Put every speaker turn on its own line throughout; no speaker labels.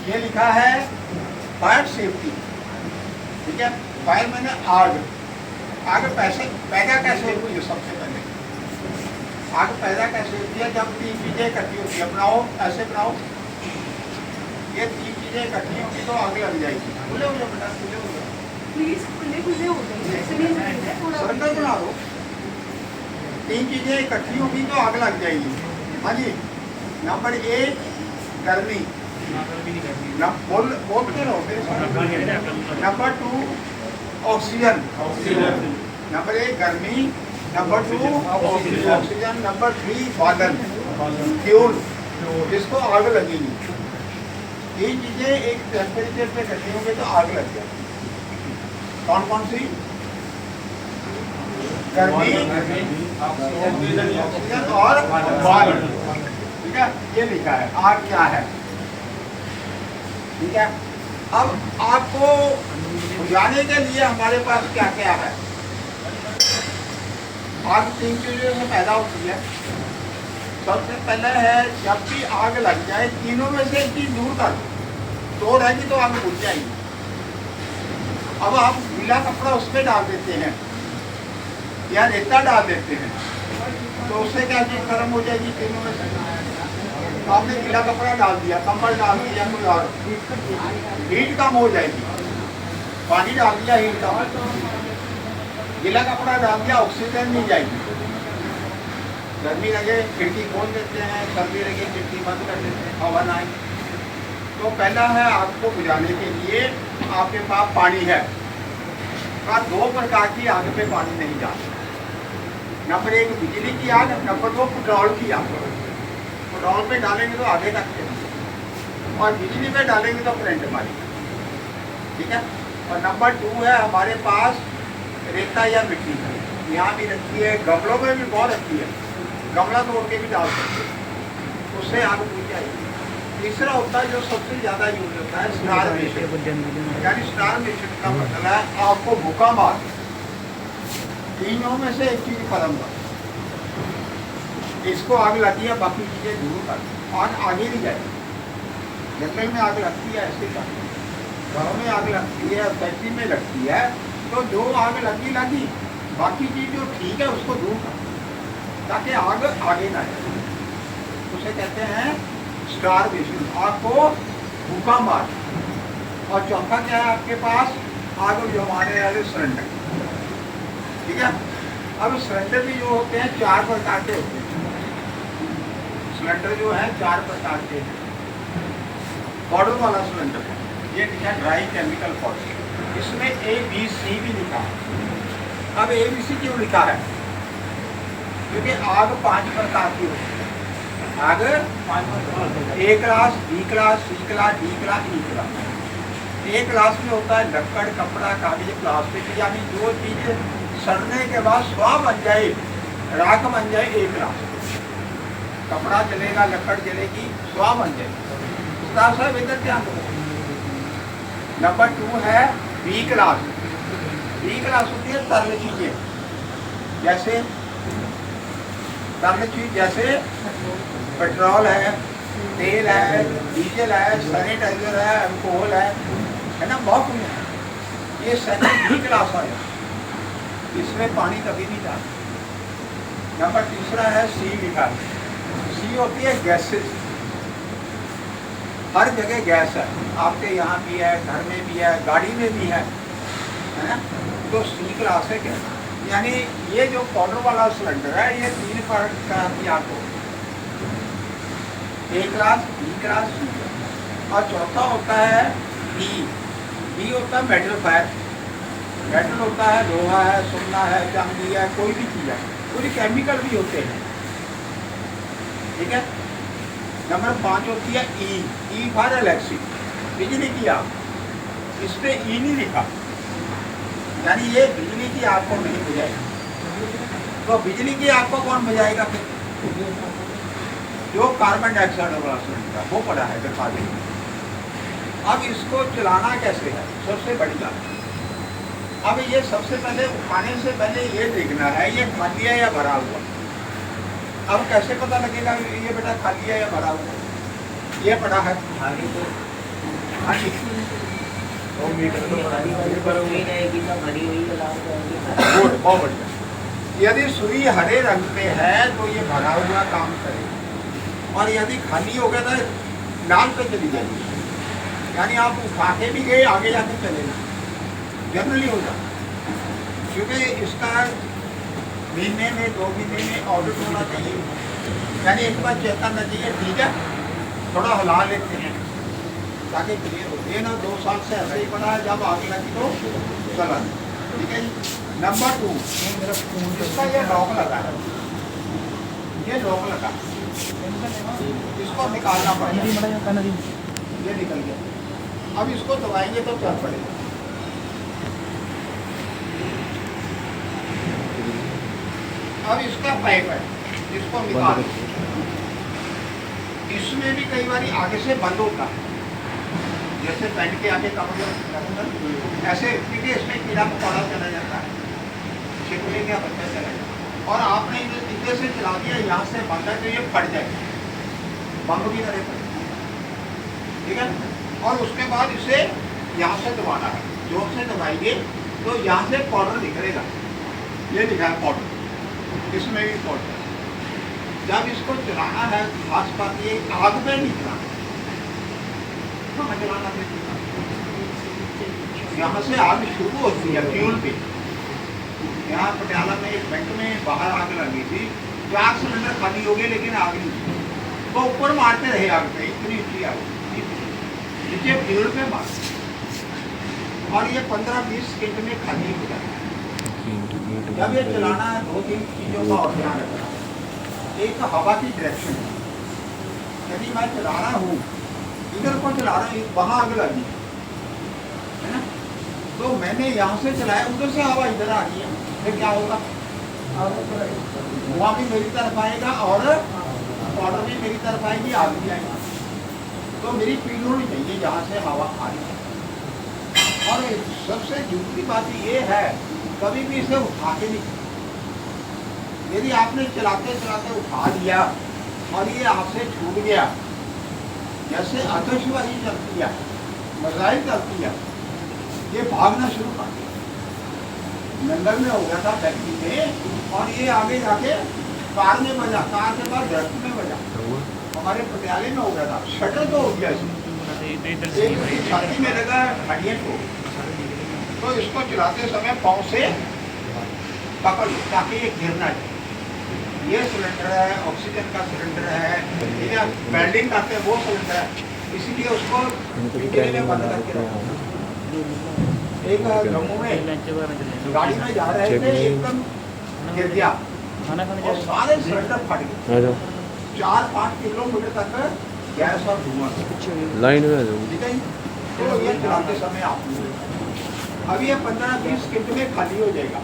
ये लिखा है फायर सेफ्टी, ठीक है। फायर मैंने आग, आग पैदा कैसे हुई है? सबसे पहले आग पैदा कैसे होती है? जब तीन चीजें इकट्ठी होती है। बनाओ, ऐसे बनाओ, ये तीन चीजें इकट्ठी होंगी तो आग लग जाएगी। खुले हो जाओ बेटा, खुले हो जाओ
प्लीज, खुले खुले हो गए,
सिलेंडर बना दो। तीन चीजें इकट्ठी होंगी तो आग लग जाएगी। हाँ जी। नंबर एक गर्मी, बोलते रहो मेरे साथ। नंबर टू ऑक्सीजन, नंबर एक गर्मी, number two oxygen, number three बादल, फ्यूल, जिसको आग लगेगी। ये चीजें एक टेम्परेचर पे इकट्ठी होंगी तो आग लग जाएगी। कौन कौन सी? गर्मी, ऑक्सीजन और बादल, ठीक है। ये लिखा है आग क्या है, ठीक है। अब आपको बुझाने के लिए हमारे पास क्या क्या है? आग तीन चीजों से पैदा होती है। सबसे पहले है, जब भी आग लग जाए तीनों में से एक चीज दूर कर दो रहेगी तो आग बुझ जाएगी। अब आप गीला कपड़ा उस पर डाल देते हैं या रेता डाल देते हैं तो उससे क्या चीज गर्म हो जाएगी? तीनों में से आपने गीला कपड़ा डाल दिया, कंबल डाल दिया, कोई और हीट कम हो जाएगी। पानी डाल दिया, हीट कम। गीला कपड़ा डाल दिया, ऑक्सीजन नहीं जाएगी। गर्मी लगे खिड़की खोल देते हैं, सर्दी लगे खिड़की बंद कर देते हैं, हवा ना आए। तो पहला है आपको बुझाने के लिए, आपके पास पानी है का दो प्रकार की आग पे पानी नहीं जाता। नंबर एक बिजली की आग, नंबर दो पेट्रोल की आग। पेट्रोल पे डालेंगे तो आगे तक चलेंगे और बिजली पे डालेंगे तो करंट मारेगा, ठीक है। और नंबर टू है हमारे पास रेता या मिट्टी, यहाँ भी रखी है, गमलों में भी बहुत रखी है, गमला तोड़ के भी डाल सकते हैं, उससे आग बुझ जाएगी। तीसरा होता है जो सबसे ज़्यादा यूज होता है स्टार मेशन, यानी स्टार मेशन का मतलब है आपको भूखा मार, तीनों में से एक चीज खत्म कर, इसको आग लगी है, बाकी चीजें दूर कर, आग आगे नहीं जाएगी। जंगल में आग लगती है ऐसे का, घरों में आग लगती है, फैक्ट्री में लगती है, तो जो आग लगी लगी, बाकी चीज जो ठीक है उसको दूर कर ताकि आग आगे ना जाए। उसे कहते हैं स्टारवेशन, आग को भूखा मार। और चौथा क्या है आपके पास? आग जमाने वाले सिलेंडर, ठीक है। अब सिलेंडर भी जो होते हैं चार प्रकार के होते हैं। सिलेंडर जो है चार प्रकार के हैं। पाउडर वाला सिलेंडर है, ये लिखा ड्राई केमिकल पाउडर, इसमें ABC भी लिखा है। अब ABC क्यों लिखा है? क्योंकि आग 5 प्रकार की होती है। आग 5 A class, B class, C class, D class, E class. A class में होता है लकड़, कपड़ा, कागज, प्लास्टिक, यानी जो चीज सड़ने के बाद स्वाह बन जाए, राख बन जाए, A क्लास। कपड़ा जलेगा, लकड़ जलेगी, स्वाह बन जाएगी, उसका सब इधर ध्यान दो। नंबर 2 है B क्लास। B क्लास होती है तरल चीजें, जैसे तरल चीज जैसे पेट्रोल है, तेल है, डीजल है, सैनिटाइजर है, अल्कोहल है ना, बहुत कुछ है। ये सेकंड B क्लास है, इसमें पानी कभी नहीं जाता। नंबर तीसरा है C लिखा है। C होती है गैसेस, हर जगह गैस है, आपके यहाँ भी है, घर में भी है, गाड़ी में भी है ना, तो C क्लास है क्या। यानी ये जो पाउडर वाला सिलेंडर है ये 3 प्रकार की आग हो, A class, B class, C class. और चौथा होता है B होता है मेटल फायर। मेटल होता है लोहा है, सोना है, चांदी है, कोई भी चीज़ है, पूरी केमिकल भी होते हैं, ठीक है। नंबर 5 होती है E फॉर इलेक्ट्रिक, बिजली की आग। इस पे E नहीं लिखा, यानी ये बिजली की आग को नहीं बुझाएगा। तो बिजली की आग को कौन बुझाएगा फिर? जो कार्बन डाइऑक्साइड वाला सिलेंडर वो पड़ा है, दिखा देंगे। अब इसको चलाना कैसे है, सबसे बड़ी बात। अब ये सबसे पहले उठाने से पहले ये देखना है ये खाली है या भरा हुआ। अब कैसे पता लगेगा ये बेटा खाली है या भरा हुआ? ये पड़ा है खाली, तो हाँ जी, गुड, बहुत बढ़िया। यदि सुई हरे रंग पे है तो ये भरा हुआ काम करेगा, और यदि खाली हो गया तो लाल पे चली जाएगी, यानी आप उठा के भी गए आगे जाके चलेगा, जनरली होगा। क्योंकि इसका महीने में 2 महीने में ऑडिट होना चाहिए, यानी एक बार चेक करना चाहिए, ठीक है थोड़ा हिला लेते हैं ताकि क्लियर हो। ये ना 2 साल से ऐसे ही पड़ा है, जब आगे लगी तो चला, ठीक है जी। नंबर 2, इसका ये लॉक लगा है, ये लॉक लगा, इसको निकालना पड़ेगा, ये निकल गया। अब इसको दबाएंगे तो चल पड़ेगा। अब इसका पाइप है, इसको निकाल, इसमें भी कई बार आगे से बंद होता है, जैसे पैंट के आगे कपड़े ऐसे, क्योंकि इसमें कीड़ा मकोड़ा चला जाता है, छिपकली का बच्चा चला जाता है, और आपने इधर से चला दिया, यहाँ से बंद है तो ये फट जाएगा, बंद भी करे पड़ेगा, ठीक है। और उसके बाद इसे यहाँ से दबाना है, जोर से दबाएंगे तो यहाँ से पाउडर निकलेगा, ये लिखा है पाउडर, इसमें भी पाउडर। जब इसको चलाना है, खास बात ये आग में नहीं चलाना, चलाना यहाँ से आग शुरू होती है फ्यूल पे। यहाँ पटियाला में एक बैंक में बाहर आग लगी थी, 4 सिलेंडर खाली हो गए लेकिन आग नहीं, वो ऊपर मारते रहे आग पे, इतनी ऊंची आग, नीचे फ्यूल पे मार, और ये 15-20 सेकंड में खाली हो जाता है। जब ये चलाना है 2-3 चीजों का और ध्यान रखना। एक हवा की डायरेक्शन, यदि मैं चला रहा हूँ, इधर को चला रहा हूँ, वहाँ आग लगी है ना, तो मैंने यहाँ से चलाया, उधर से हवा इधर आ रही है, फिर क्या होगा, धुआं भी मेरी तरफ आएगा और पाउडर भी मेरी तरफ आएगी, आग भी आएगी। तो मेरी स्पीड होनी चाहिए जहाँ से हवा आ रही है। और सबसे जरूरी बात ये है, कभी भी इसे उठा के नहीं, यदि आपने चलाते चलाते उठा लिया और ये आपसे छूट गया, जैसे आतिशबाजी चलती है, मिसाइल चलती है, ये भागना शुरू कर दिया। लंदन में हो गया था फैक्ट्री में, और ये आगे जाके कार में बजा, कार के बाद दरख्त में बजा, हमारे पटियाले में हो गया था, शटर तो हो गया इसमें, एक छाती में लगा हड्डियों को, तो इसको चलाते समय पाँव से पकड़ लो ताकि ये गिर ना जाए। ये सिलेंडर है, ऑक्सीजन का सिलेंडर है, ठीक है, वेल्डिंग करते हैं वो सिलेंडर है, इसीलिए उसको पिंजरे में बंद करके रखो। एक जम्मू में गाड़ी में जा रहे थे, एकदम गिर गया और सारे सिलेंडर फट गए, 4-5 किलोमीटर तक गैस और धुआं
लाइन में,
ठीक है। तो ये चलाते समय आप, अब ये 15-20 सेकंड में खाली हो जाएगा,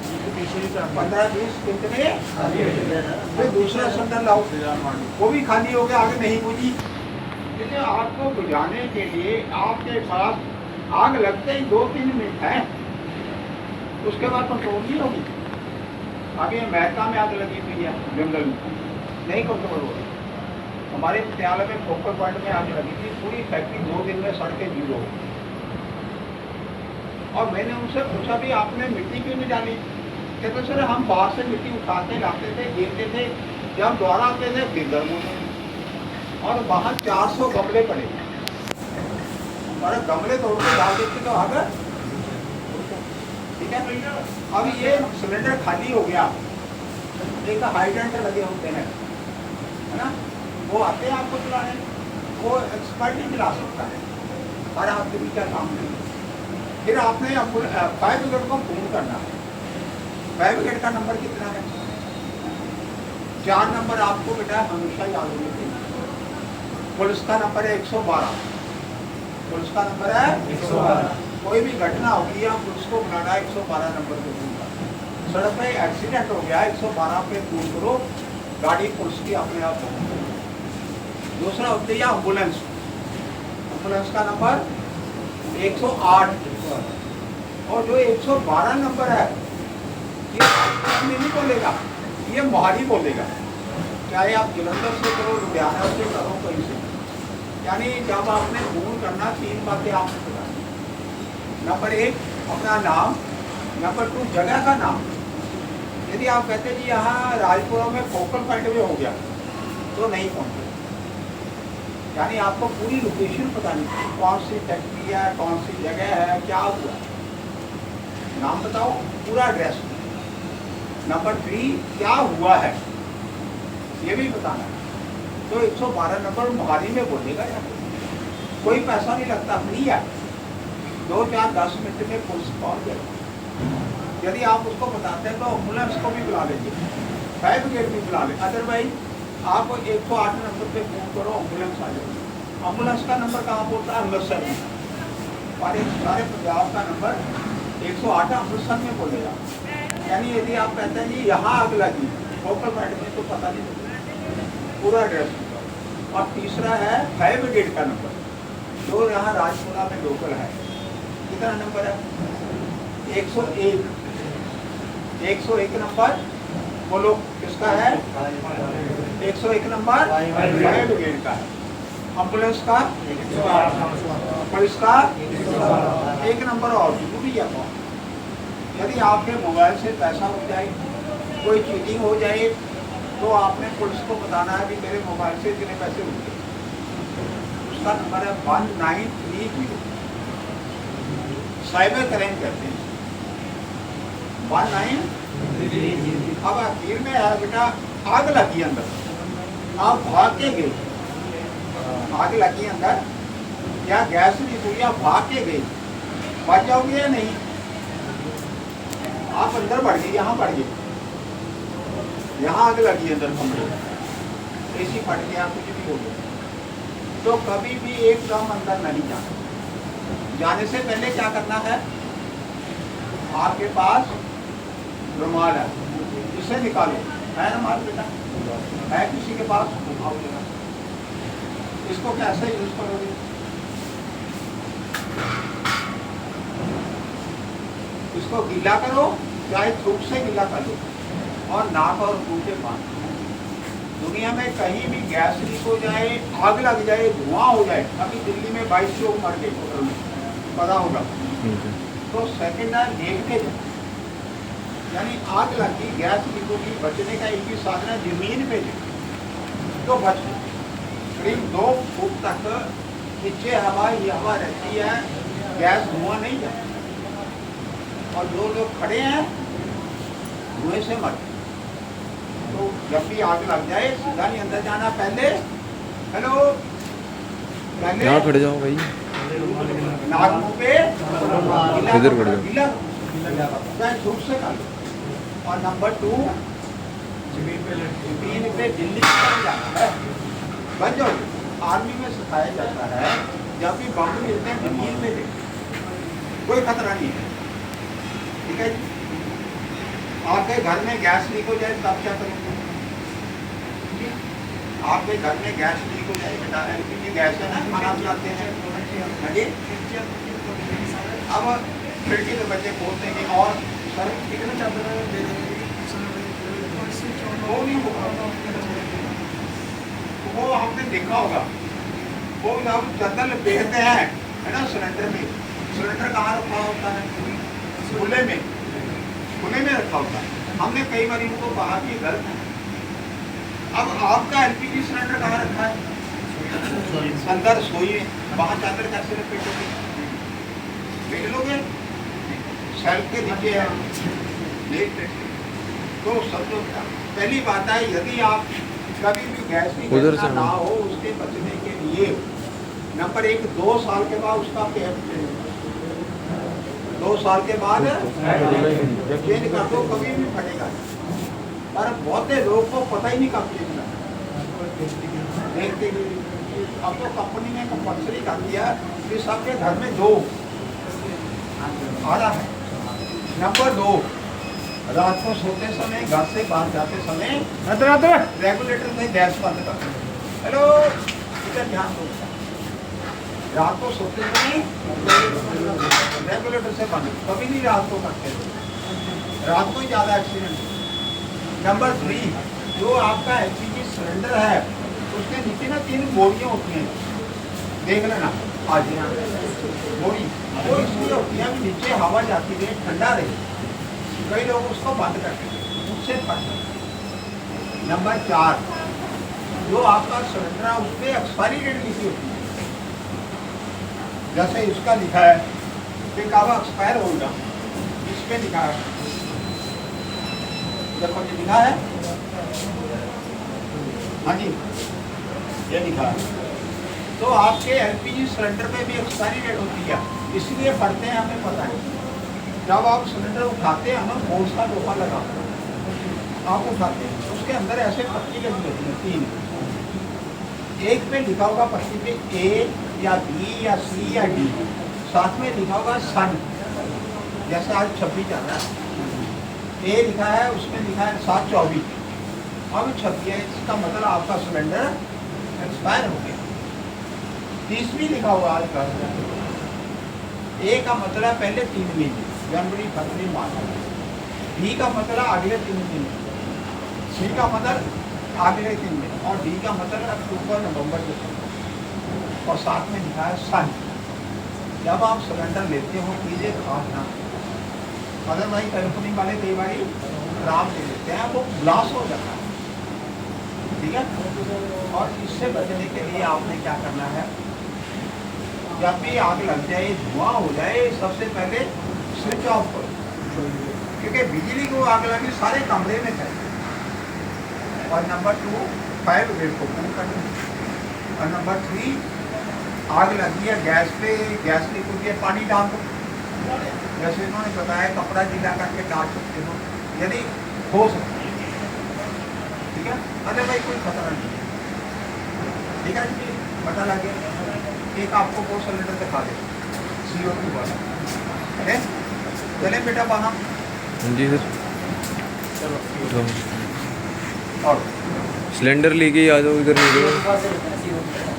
15-20 सेकंड में खाली हो जाएगा। फिर दूसरा सिलेंडर लाओ, वो भी खाली हो गया, आगे नहीं बुझी। इसलिए आपको बुझाने के लिए आपके पास आग लगते ही 2-3 मिनट है, उसके बाद कंट्रोल नहीं होगी। अभी अमेरिका में आग लगी हुई है, जंगल में नहीं कंट्रोल हो रही। हमारे पटियाला में फोकल पॉइंट में आग लगी थी, पूरी फैक्ट्री 2 दिन में सड़ के जीरो हो। और मैंने उनसे पूछा भी आपने मिट्टी क्यों नहीं डाली, कहते सर हम बाहर से मिट्टी उठाते लाते थे, गिरते थे, जब द्वारा आते थे फिर गर्म होते थे। और बाहर 400 गमले पड़े, हमारे गमले तोड़ के डाल देते तो आग, ठीक है। अब ये सिलेंडर खाली हो गया, एक हाइड्रेंट लगे होते हैं, है ना, वो आते हैं आपको चलाने, वो एक्सपर्ट ही चला सकता है, हर आदमी का काम नहीं। फिर आपने फायर ब्रिगेड को फोन करना है। फायर ब्रिगेड का नंबर कितना है, 4 नंबर आपको बेटा हमेशा याद होने चाहिए। पुलिस का नंबर है 112, पुलिस का नंबर है 112। कोई भी घटना होगी या पुलिस को बुलाना है 112 नंबर पे फोन करो। सड़क पे एक्सीडेंट हो गया 112 पे फोन करो, गाड़ी पुलिस की अपने आप होगी। दूसरा होती है एम्बुलेंस, एम्बुलेंस का नंबर 108। और जो 112 नंबर है ये नहीं बोलेगा, ये मोहाली बोलेगा, चाहे आप जलंधर से करो, लुधियाना से करो, कहीं से। यानी जब आपने फोन करना 3 बातें आपने बतानी। नंबर 1 अपना नाम, नंबर 2 जगह का नाम। यदि आप कहते जी यहाँ राजपुरा में फोकल पॉइंट में हो गया तो नहीं पहुँचे, यानी आपको पूरी लोकेशन पता नहीं, कौन सी फैक्ट्री है, कौन सी जगह है, क्या हुआ, नाम बताओ, पूरा एड्रेस। नंबर 3 क्या हुआ है ये भी बताना है। तो 112 नंबर मोहाली में बोलेगा यार, कोई पैसा नहीं लगता, फ्री है। 2-4-10 मिनट में पुलिस पहुँच जाएगी। यदि आप उसको बताते हैं तो एम्बुलेंस को भी बुला लेंगे, फायर ब्रिगेड भी बुला लें। अदरवाइज आप 108 नंबर पे फोन करो, एम्बुलेंस आ जाएगी। एम्बुलेंस का नंबर कहाँ बोलता है? अमृतसर में। और एक सारे पंजाब का नंबर 108 अमृतसर में बोलेगा। यानी यदि आप कहते हैं जी यहाँ आग लगी फोकल पॉइंट में, तो पता नहीं लगेगा, पूरा एड्रेस। और तीसरा है फायर ब्रिगेड का नंबर, जो यहाँ राजपुरा में लोकल है। कितना नंबर है? 101। 101 नंबर बोलो किसका है? 101 नंबर फायर ब्रिगेड का है। एम्बुलेंस का 108, पुलिस का 1 नंबर और जरूरी है। यदि आपके मोबाइल से पैसा हो जाए, कोई चीटिंग हो जाए, तो आपने पुलिस को बताना है कि मेरे मोबाइल से इतने पैसे हुए। उसका नंबर है 1930। साइबर क्राइम करते हैं 1930। अब आखिर में है बेटा, आग लगी अंदर, आप भाग के गए, आग लगी अंदर या गैस नहीं पूरी, आप भाग के गए, बच जाओगे या नहीं? आप अंदर बढ़ गए, यहाँ बढ़ गए, यहाँ आग लगी अंदर कमरे, एसी फट गया, कुछ भी हो गया, तो कभी भी एकदम अंदर नहीं जाना। जाने से पहले क्या करना है? आपके पास रुमाल है, इसे निकालो। है रुमाल बेटा? है किसी के पास? उठाओ जरा। इसको कैसे यूज करोगे? इसको गीला करो, चाहे थूक से गीला कर लो, और नाक और मुंह के बांध। दुनिया में कहीं भी गैस लीक हो जाए, आग लग जाए, धुआं हो जाए, अभी दिल्ली में 22 लोग मर गए होटल में, पता होगा, तो सेकेंड हैंड देखते जाए। यानी आग लगी, गैस लीक होगी, बचने का एक ही साधन है, जमीन पे तो बच करीब 2 फुट तक नीचे हवा ही हवा रहती है, गैस धुआं नहीं जाता। और जो लोग खड़े हैं धुएं से मर। तो जब भी आग लग जाए सीधा नहीं अंदर जाना, पहले हेलो, पहले
यहाँ खड़े जाओ भाई,
नाक मुंह पे
इधर खड़े जाओ,
गीला चाहे धूप से कर लो। और नंबर 2 जमीन पे दिल्ली की तरफ जाना है, बन जाओ। आर्मी में सिखाया जाता है जब भी बम मिलते हैं जमीन पे दे, कोई खतरा नहीं है, ठीक है जी। आपके घर में गैस लीक हो जाए तब क्या करोगे? आपके घर में गैस लीक हो जाए बेटा, एलपीजी गैस है ना, खाना बनाते हैं, अब खिड़की के बच्चे बोलते हैं कि और सर कितने चादर दे देंगे, वो नहीं होगा। वो आपने देखा होगा, वो जब चादर लपेटते हैं है ना सिलेंडर में, सिलेंडर कहाँ रखा होता है? खुले में रखा होता है। हमने कई बार इनको कहा कि गलत है। अब आपका एलपीजी सिलेंडर कहाँ रखा है? अंदर सोई में, वहाँ चादर कैसे लपेटोगे? देख लोगे शेल्फ के नीचे है। तो सब लोग पहली बात है, यदि आप कभी भी गैस लीक ना हो, उसके बचने के लिए नंबर 1 2 साल के बाद उसका पेट 2 साल के बाद चेंज कर दो, कभी भी फटेगा। पर बहुत लोग को पता ही नहीं कब चेंज करना, देखते ही। अब तो कंपनी ने कंपल्सरी कर दिया कि सबके घर में 2 आ रहा है। नंबर 2, रात को सोते समय, घर से बाहर जाते समय रेगुलेटर में गैस बंद कर दो। हेलो, इधर ध्यान दो। रात को सोते समय रेगुलेटर से बंद, कभी नहीं रात को करते, रात को ही ज़्यादा एक्सीडेंट। नंबर 3, जो आपका एलपीजी सिलेंडर है उसके नीचे ना 3 बोरियाँ होती हैं, देख लेना आज यहाँ बोरी वो इसलिए होती है कि नीचे हवा जाती रहे, ठंडा रहे। कई लोग उसको बंद करते हैं, उससे फट। नंबर 4, जो आपका सिलेंडर है उस पर एक्सपायरी डेट लिखी होती है। जैसे इसका लिखा है कि कब एक्सपायर होगा, इस पे लिखा है, देखो ये लिखा है, हाँ जी ये लिखा है। तो आपके एलपीजी सिलेंडर पे भी एक्सपायरी डेट होती है, इसलिए पढ़ते हैं, हमें पता है। जब आप सिलेंडर उठाते हैं ना, बोर्ड का लोहा लगा आप उठाते हैं, उसके अंदर ऐसे पट्टी लगी होती है 3। एक पे लिखा होगा पट्टी पे ए या बी या सी या डी, साथ में लिखा होगा सन। जैसे आज 26 चल रहा है, ए लिखा है, उसमें लिखा है 7/24, अब 26 है, इसका मतलब आपका सिलेंडर एक्सपायर हो गया। 30 भी लिखा हुआ आज का। ए का मतलब पहले 3 महीने, जनवरी फरवरी मार्च। बी का मतलब अगले 3 महीने, सी का मतलब अगले 3 महीने, और डी का मतलब अक्टूबर नवंबर दिसंबर, और साथ में लिखा है सन। जब आप सिलेंडर लेते हो कीजिए खास ना, अदरवाइज कंपनी वाले कई बार खराब दे देते हैं, वो ब्लास्ट हो जाता है, ठीक है। और इससे बचने के लिए आपने क्या करना है, जब भी आग लग जाए, धुआं हो जाए, सबसे पहले स्विच ऑफ करो, क्योंकि बिजली को आग लगी सारे कमरे में है। और नंबर 2, फायर ब्रिगेड को फोन करना। और नंबर 3, आग लगी है गैस पे, गैस की कुछ पानी डाल दो, जैसे इन्होंने बताया कपड़ा गीला करके डाल सकते हो, यदि हो सकता है, ठीक है। अरे भाई कोई खतरा नहीं है, ठीक है जी, पता लग गया। एक आपको वो सिलेंडर दिखा दे, CO2 वाला है। चले बेटा बाहर,
जी सर।
चलो और
सिलेंडर लेके आ जाओ इधर, नहीं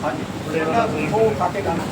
हाँ जी, वो उठा के लाना।